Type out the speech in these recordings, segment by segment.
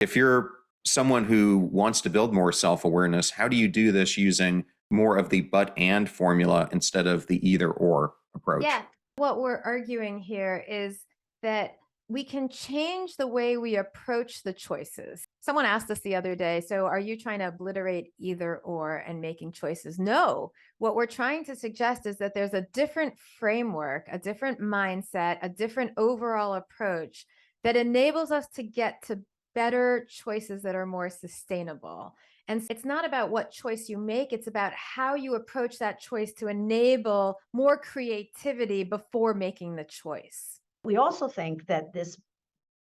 If you're someone who wants to build more self awareness, how do you do this using more of the but and formula instead of the either or approach? Yeah. What we're arguing here is that we can change the way we approach the choices. Someone asked us the other day, so are you trying to obliterate either or and making choices? No. What we're trying to suggest is that there's a different framework, a different mindset, a different overall approach that enables us to get to better choices that are more sustainable. And it's not about what choice you make, it's about how you approach that choice to enable more creativity before making the choice. We also think that this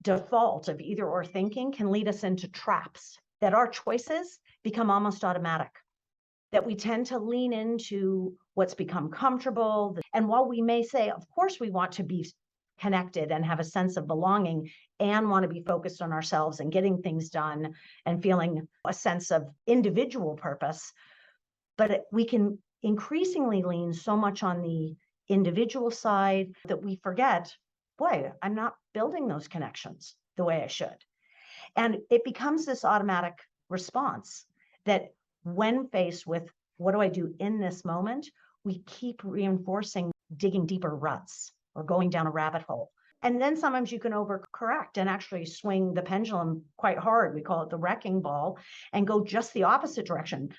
default of either or thinking can lead us into traps, that our choices become almost automatic, that we tend to lean into what's become comfortable. And while we may say, of course, we want to be connected and have a sense of belonging and want to be focused on ourselves and getting things done and feeling a sense of individual purpose, but we can increasingly lean so much on the individual side that we forget, boy, I'm not building those connections the way I should. And it becomes this automatic response that when faced with what do I do in this moment, we keep reinforcing digging deeper ruts or going down a rabbit hole. And then sometimes you can overcorrect and actually swing the pendulum quite hard. We call it the wrecking ball and go just the opposite direction.